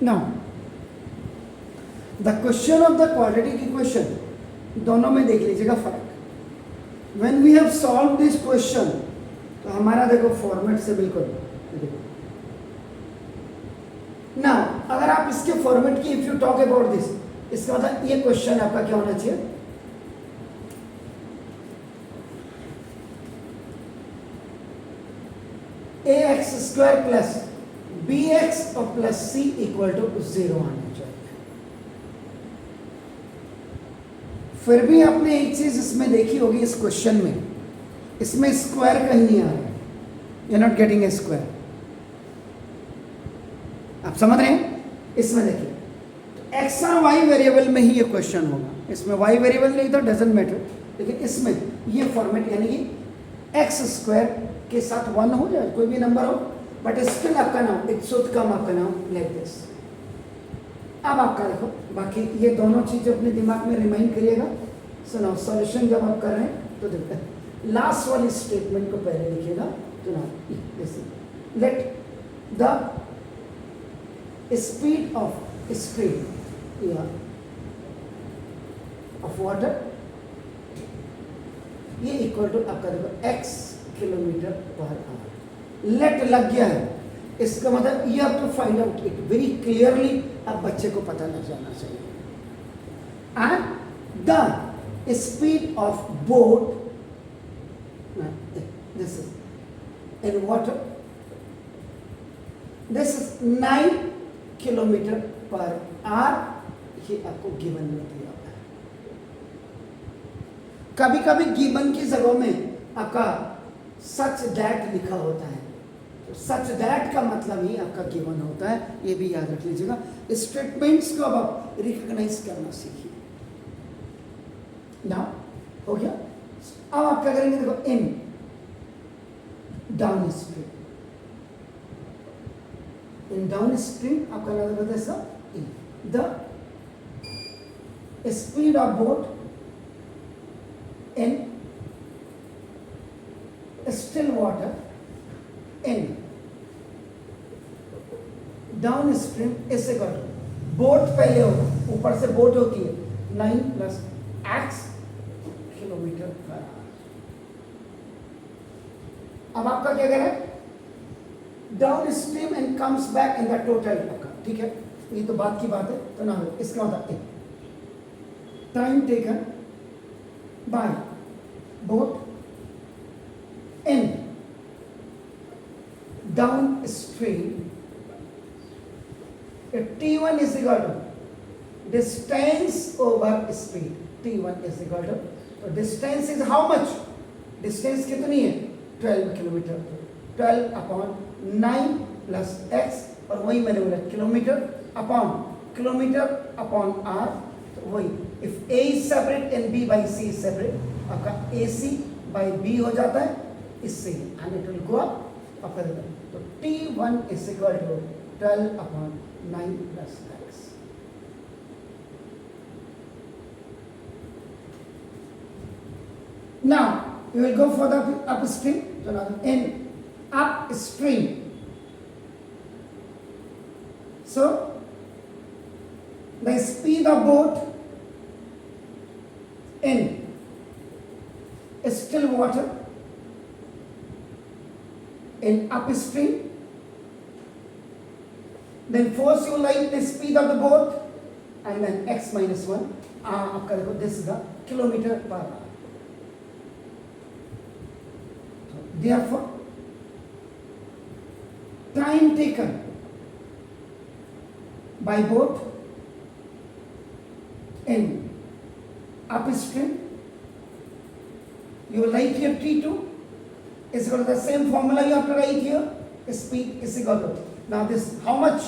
Now the question of the quadratic equation, दोनों में देख लीजिएगा फर्क. When we have solve this question, तो हमारा देखो फॉर्मेट से बिल्कुल ना, अगर आप इसके फॉर्मेट की if you talk about this, इसका मतलब ये क्वेश्चन आपका क्या होना चाहिए, ax² प्लस bx और प्लस c इक्वल टू 0 आना चाहिए. फिर भी आपने एक चीज इसमें देखी होगी इस क्वेश्चन में, इसमें स्क्वायर कहीं नहीं आ रहा है. You not getting a square. आप समझ रहे हैं? इसमें देखिए एक्स और वाई वेरिएबल में ही ये क्वेश्चन होगा. इसमें वाई वेरिएबल नहीं तो डजेंट मैटर, लेकिन इसमें ये फॉर्मेट यानी कि x² के साथ 1 हो जाए, कोई भी नंबर हो, बट स्टिल आपका नाम इट शुड कम आपका नाम लाइक दिस. अब आपका देखो बाकी ये दोनों चीजें अपने दिमाग में रिमाइंड करिएगा. सुनो सॉल्यूशन जब आप कर रहे हैं तो देखते हैं, लास्ट वाली स्टेटमेंट को पहले लिखिएगा. तो ना let the speed of stream of water, ये इक्वल टू आपका देखो x kilometre per hour. Let लग गया है, इसका मतलब you have to find out it very clearly. अब बच्चे को पता लग जाना चाहिए. And the speed of boat, this is in water, this is 9 kilometre per hour. ये आपको गिवन में दिया हुआ है. कभी कभी गिवन की जगह में आपका सच दैट लिखा होता है, तो सच दैट का मतलब ही आपका गिवन होता है. ये भी याद रख लीजिएगा. स्टेटमेंट्स को अब आप रिकॉग्नाइज करना सीखिए. नाउ हो गया. अब आप क्या करेंगे, देखो इन डाउन स्ट्रीम, इन डाउन स्ट्रीम आपका नाम बताया इसका in the speed of boat in still water in downstream is equal to, boat पहले होगा, ऊपर से बोट होती है 9 plus x kilometre per our. अब आपका क्या करें, down stream and comes back in the total आपका. ठीक है, ये तो बात की बात है. तो ना इसका मतलब time taken by boat in downstream, T1 is equal to distance over speed. T1 is equal to, so distance is how much? Distance कितनी है? 12 किलोमीटर. 12 upon 9 plus x, और वही मैंने बोला किलोमीटर अपॉन r. तो वही if a is separate and b by c is separate, आपका ac by b हो जाता है इससे, and it will go up आपका देता है. तो T1 is equal to 12 upon 9 plus x. Now you will go for the upstream. So now in upstream, so the speed of boat in still water in upstream, then first you write the speed of the boat and then x minus 1. आपका देखो this is the kilometer per hour. So therefore time taken by boat in upstream, you write here T2 is equal to the same formula you have to write here. Speed is equal to, now this how much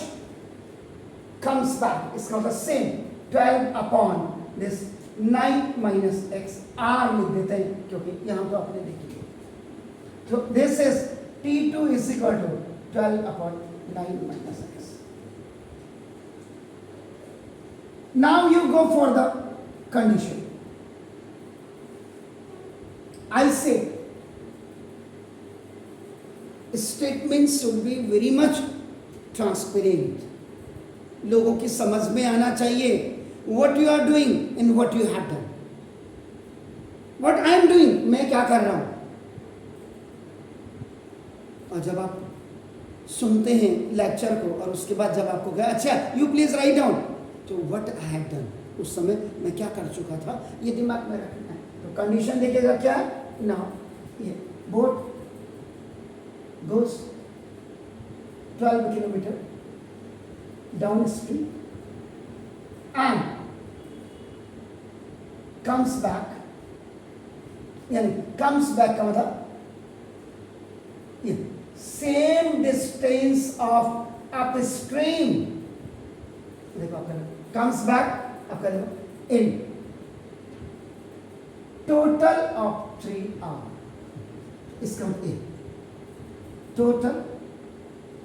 comes back is called the same 12 upon this 9 minus x. r लिख देते हैं क्योंकि यहाँ तो आपने देखी है. So this is T2 is equal to 12 upon 9 minus x. Now you go for the condition. I say statements should be very much transparent. लोगों की समझ में आना चाहिए what you are doing and what you have done. What I am doing, मैं क्या कर रहा हूं. और जब आप सुनते हैं लेक्चर को और उसके बाद जब आपको कहा अच्छा यू प्लीज राइट डाउन, तो व्हाट आई हैव डन, उस समय मैं क्या कर चुका था, ये दिमाग में रखना है. तो कंडीशन देखिएगा क्या ना, ये boat goes 12 kilometre downstream and comes back, यानी कम्स बैक का मतलब सेम डिस्टेंस ऑफ अपस्ट्रीम. देखो आपका कम्स बैक आपका देखो इन टोटल ऑफ 3 आवर. इसका मतलब total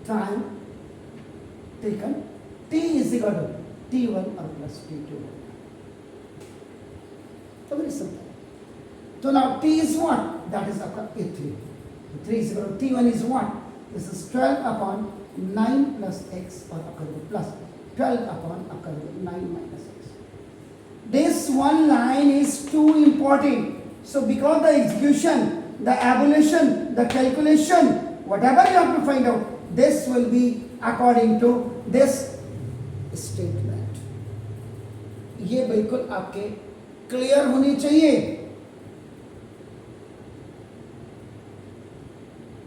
time taken t is equal to t1 और प्लस t2. तो वेरी सिंपल. तो now t is 1, that is आपका a3. 3 is equal to t1 is 1. This is 12 upon 9 plus x और आपका plus 12 upon आपका 9 minus x. This one line is too important. So because the execution, the evaluation, the calculation, whatever you have to find out, this will be according to this statement. ये बिल्कुल आपके clear होनी चाहिए.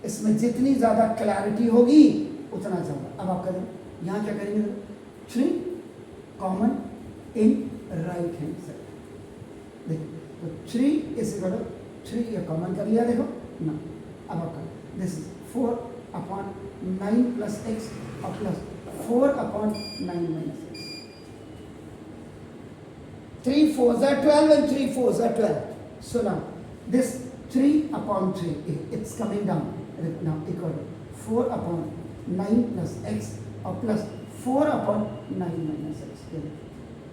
इसमें जितनी ज़्यादा clarity होगी उतना ज़्यादा. अब आप करें यहाँ क्या करेंगे, 3 common in right hand side. देखो तो 3 इज इक्वल टू 3 ये कॉमन कर लिया देखो ना. अब आप करें this is 4 upon 9 plus x और plus 4 upon 9 minus x. 3 4s are 12 and 3 4s are 12. So now this 3 upon 3 it's coming down. Now equal to 4 upon 9 plus x और प्लस 4 upon 9 minus x.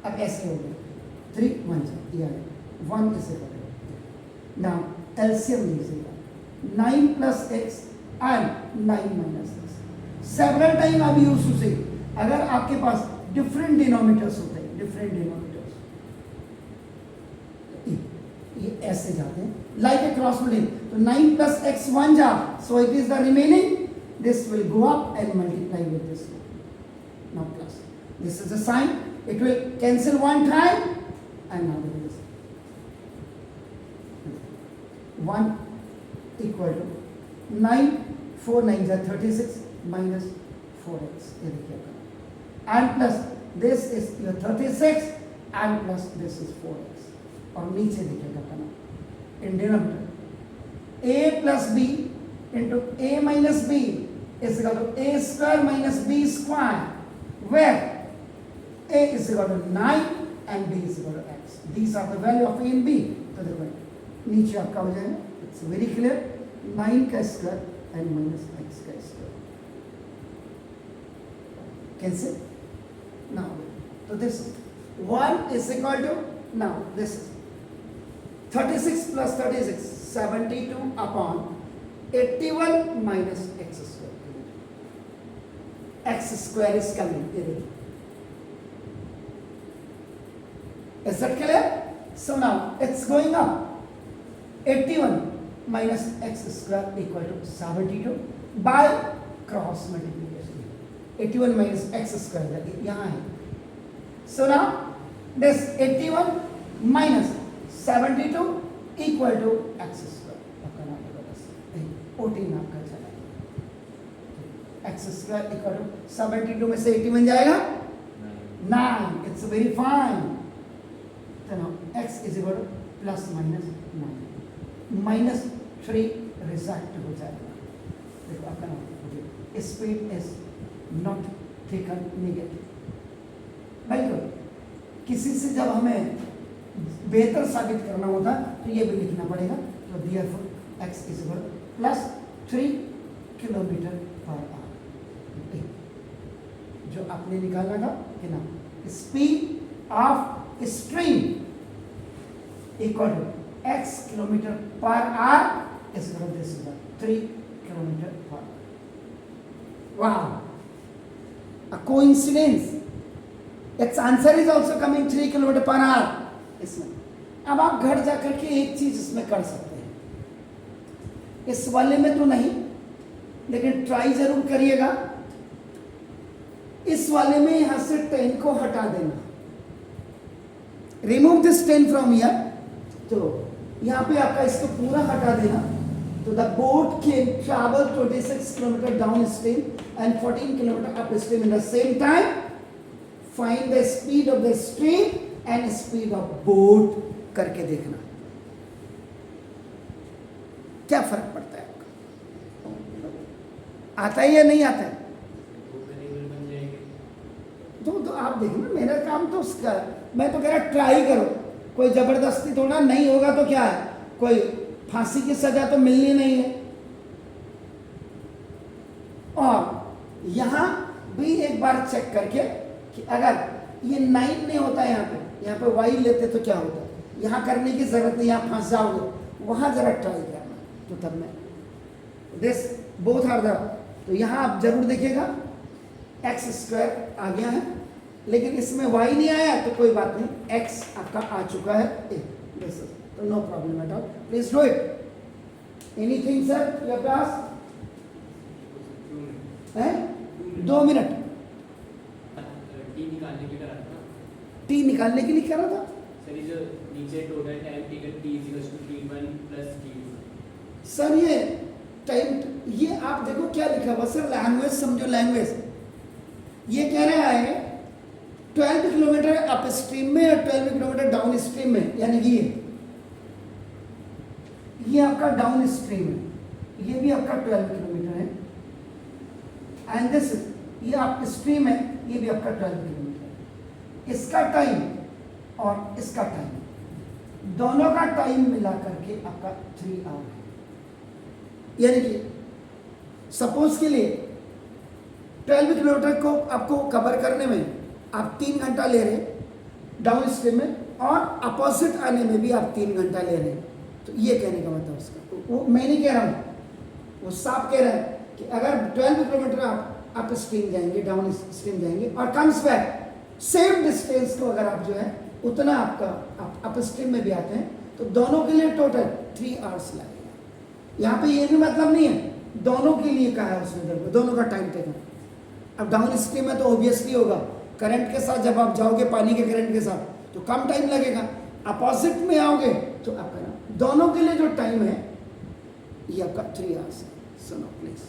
अब ऐसे हो गया 3 1 यानी 1 is equal to now LCM लीजिएगा 9 plus x and 9 minus x. Several time आप use to से अगर आपके पास डिफरेंट डिनोमिनेटर्स होते हैं, डिफरेंट डिनोमिनेटर्स ये ऐसे जाते हैं लाइक ए क्रॉस मल्टीप्लाई. तो 9 plus x 1 जा, so it is the remaining, this will go up and multiply with this one. Now plus this is the sign, it will cancel one time and now there is 1 equal to 9 4 9 are 36 minus 4x. ये देखिए and plus this is your 36 and plus this is 4x. और नीचे देखिएगा अपना in denominator a plus b into a minus b is equal to a square minus b square, where a is equal to 9 and b is equal to x. These are the value of a and b. तो देखो नीचे आपका हो जाएगा, it's very clear, 9 का square and minus x का square. Cancel. Now, so this 1 is equal to, now this is 36 plus 36, 72 upon 81 minus x square. X square is coming. Is that clear? So now it's going up. 81 minus x square equal to 72 by cross multiplication. 81 minus x square यहाँ है. So now this 81 minus 72 equal to x square. आपका नाम होगा बस 14 आपका चला. x square equal to 72 में से 81 जाएगा 9. It's very fine. तो now x is equal to plus minus 9 minus 3 result हो जाएगा. देखो आपका नाम speed is not taken negative. बिल्कुल किसी से जब हमें बेहतर साबित करना होता तो ये भी लिखना पड़ेगा. तो therefore x is equal plus 3 kilometre per hour. जो आपने निकालना था कि ना speed of stream equal to x kilometre per hour is equal to this is 3 kilometre per hour. Wow, a coincidence. It's answer is also coming 3 kilometre per hour इसमें। अब आप घर जाकर के एक चीज इसमें कर सकते हैं, इस वाले में तो नहीं, लेकिन ट्राई जरूर करिएगा। इस वाले में यहां से 10 को हटा देना, रिमूव दिस 10 फ्रॉम हियर। तो यहां पे आपका इसको पूरा हटा देना। तो the boat can travel 26 kilometre downstream and 14 kilometre up stream in the same time. Find the speed of the stream and speed of boat करके देखना क्या फर्क पड़ता है आपका, आता है या नहीं आता है। तो आप देखो ना, मेरा काम तो उसका, मैं तो कह रहा ट्राई करो, कोई जबरदस्ती थोड़ा, नहीं होगा तो क्या है, कोई फांसी की सजा तो मिलनी नहीं है। और यहां भी एक बार चेक करके कि अगर ये 9 नहीं होता यहाँ पे वाई लेते तो क्या होता, यहाँ करने की जरूरत नहीं, यहाँ फंस जाओगे, वहां जरा ट्राई करना। तो तब मैं दिस बोथ आर द, तो यहाँ आप जरूर देखिएगा x² आ गया है, लेकिन इसमें y नहीं आया तो कोई बात नहीं, x आपका आ चुका है दिस, तो no problem at all, please do it. Anything sir your class है 2 मिनट टी निकालने के लिए कह रहा था सर। ये जो नीचे total time taken t t1 plus t2 sir, ये टाइम, ये आप देखो क्या लिखा हुआ सर, लैंग्वेज समझो लैंग्वेज। ये कह रहा है 12 किलोमीटर अप स्ट्रीम में और 12 किलोमीटर डाउन स्ट्रीम में, यानी कि ये आपका डाउन स्ट्रीम है, ये भी आपका 12 किलोमीटर है, एंड दिस ये आप स्ट्रीम है, ये भी आपका 12 किलोमीटर है। इसका टाइम और इसका टाइम, दोनों का टाइम मिला करके आपका 3 आवर है। यानी कि सपोज के लिए 12 किलोमीटर को आपको कवर करने में आप 3 घंटा ले रहे हैं डाउन स्ट्रीम में, और अपोजिट आने में भी आप 3 घंटा ले रहे हैं। तो ये कहने का मतलब उसका, वो मैं नहीं कह रहा हूँ, वो साफ कह रहा है कि अगर 12 किलोमीटर आप अप स्ट्रीम जाएंगे, डाउन स्ट्रीम जाएंगे और कम्स बैक सेम डिस्टेंस को अगर आप जो है उतना आपका आप अप स्ट्रीम में भी आते हैं, तो दोनों के लिए टोटल 3 आवर्स लगेगा। यहाँ पे ये भी मतलब नहीं है, दोनों के लिए कहा है उसने, दोनों का टाइम टेकन। अब डाउन स्ट्रीम में तो ऑब्वियसली होगा, करंट के साथ जब आप जाओगे, पानी के करंट के साथ, तो कम टाइम लगेगा। अपोजिट में आओगे तो आपका दोनों के लिए जो टाइम है ये आपका 3 आवर्स है। सुनो प्लीज।